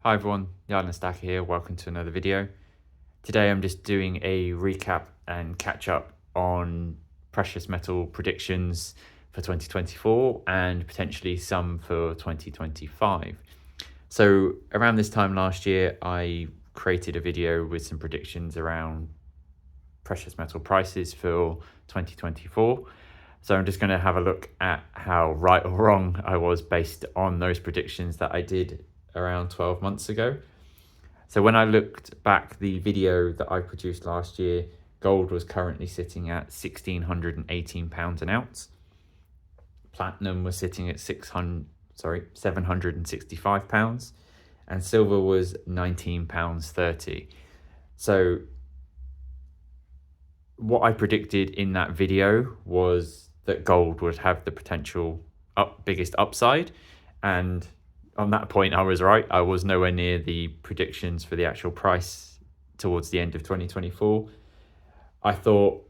Hi everyone, Jarlen Stacker here, welcome to another video. Today I'm just doing a recap and catch up on precious metal predictions for 2024 and potentially some for 2025. So around this time last year, I created a video with some predictions around precious metal prices for 2024. So I'm just going to have a look at how right or wrong I was based on those predictions that I did around 12 months ago. So when I looked back the video that I produced last year, gold was currently sitting at £1,618 an ounce. Platinum was sitting at £765, and silver was £19.30. So what I predicted in that video was that gold would have the potential biggest upside, and on that point I was right. I was nowhere near the predictions for the actual price towards the end of 2024. I thought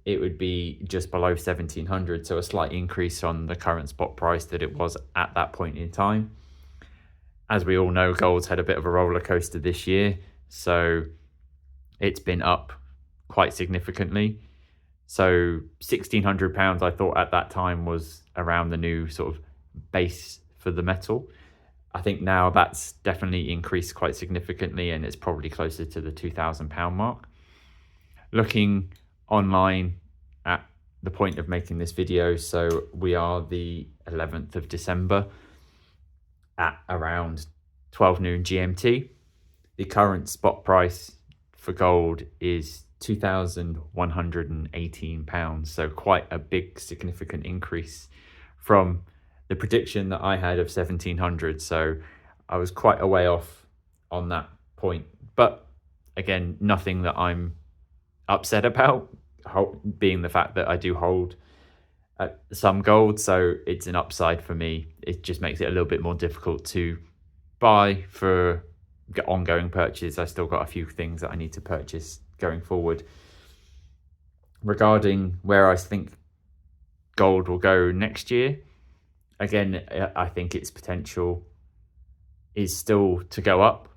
it would be just below 1700, so a slight increase on the current spot price that it was at that point in time. As we all know, gold's had a bit of a roller coaster this year, so it's been up quite significantly. So £1,600 I thought at that time was around the new sort of base for the metal. I think now that's definitely increased quite significantly, and it's probably closer to the £2,000 mark. Looking online at the point of making this video, so we are the 11th of December at around 12 noon GMT. The current spot price for gold is £2,118, so quite a big significant increase from the prediction that I had of 1700. So I was quite a way off on that point, but again, nothing that I'm upset about, being the fact that I do hold some gold, so it's an upside for me. It just makes it a little bit more difficult to buy for ongoing purchase. I still got a few things that I need to purchase going forward. Regarding where I think gold will go next year, again, I think its potential is still to go up.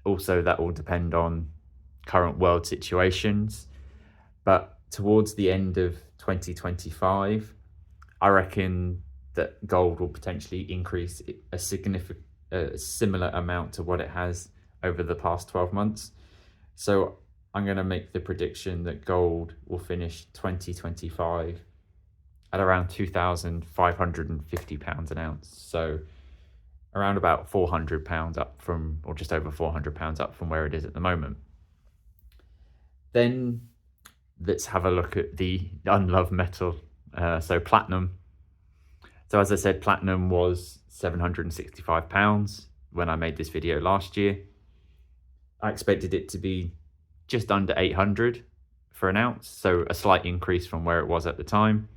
Also, that will depend on current world situations. But towards the end of 2025, I reckon that gold will potentially increase a similar amount to what it has over the past 12 months. So I'm going to make the prediction that gold will finish 2025 at around £2,550 an ounce. So around about £400 up from, or just over £400 up from where it is at the moment. Then let's have a look at the unloved metal. So platinum. So as I said, platinum was £765 when I made this video last year. I expected it to be just under 800 for an ounce, so a slight increase from where it was at the time.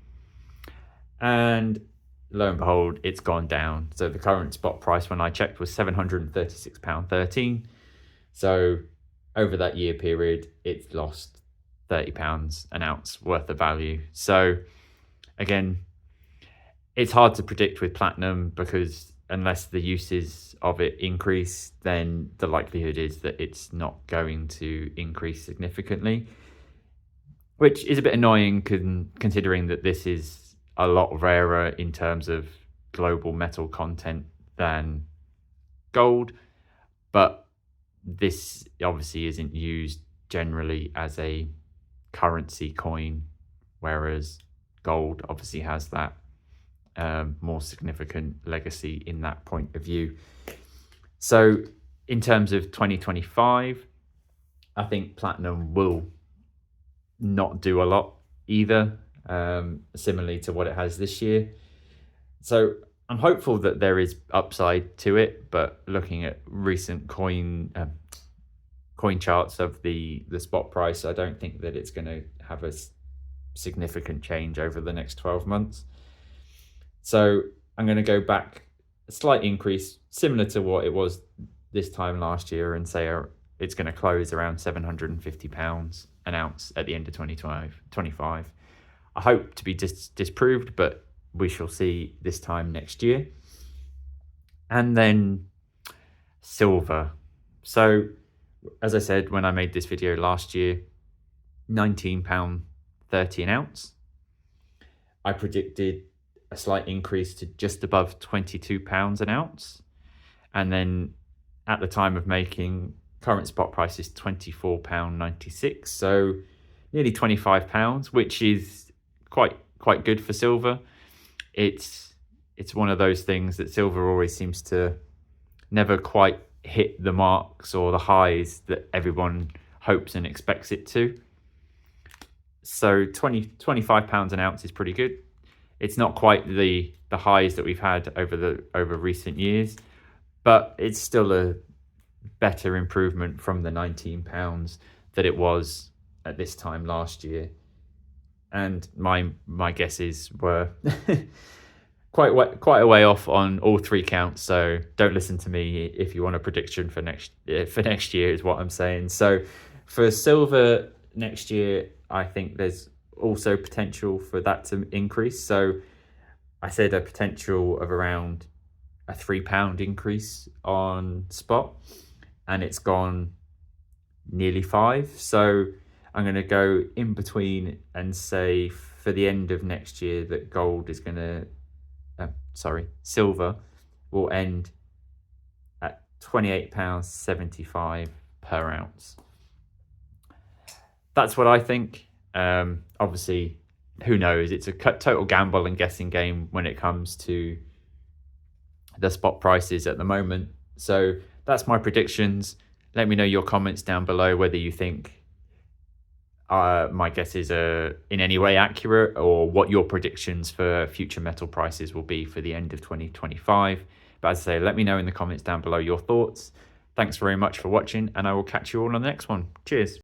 And lo and behold, it's gone down. So the current spot price when I checked was £736.13. So over that year period, it's lost £30 an ounce worth of value. So again, it's hard to predict with platinum, because unless the uses of it increase, then the likelihood is that it's not going to increase significantly, which is a bit annoying considering that this is a lot rarer in terms of global metal content than gold. But this obviously isn't used generally as a currency coin, whereas gold obviously has that more significant legacy in that point of view. So in terms of 2025, I think platinum will not do a lot either, similarly to what it has this year. So I'm hopeful that there is upside to it, but looking at recent coin charts of the spot price, I don't think that it's going to have a significant change over the next 12 months. So I'm going to go back a slight increase similar to what it was this time last year, and say it's going to close around £750 an ounce at the end of 2025. I hope to be disproved, but we shall see this time next year. And then silver. So as I said, when I made this video last year, £19.30 an ounce. I predicted a slight increase to just above £22 an ounce. And then at the time of making, current spot price is £24.96. So nearly £25, which is quite good for silver. It's one of those things that silver always seems to never quite hit the marks or the highs that everyone hopes and expects it to. So £25 an ounce is pretty good. It's not quite the highs that we've had over recent years, but it's still a better improvement from the £19 that it was at this time last year. And my guesses were quite a way off on all three counts. So don't listen to me if you want a prediction for next year, is what I'm saying. So for silver next year, I think there's also potential for that to increase. So I said a potential of around a £3 increase on spot, and it's gone nearly 5. So I'm going to go in between and say for the end of next year that silver will end at £28.75 per ounce. That's what I think. Obviously, who knows? It's a total gamble and guessing game when it comes to the spot prices at the moment. So that's my predictions. Let me know your comments down below whether you think my guesses are in any way accurate, or what your predictions for future metal prices will be for the end of 2025. But as I say, let me know in the comments down below your thoughts. Thanks very much for watching, and I will catch you all on the next one. Cheers.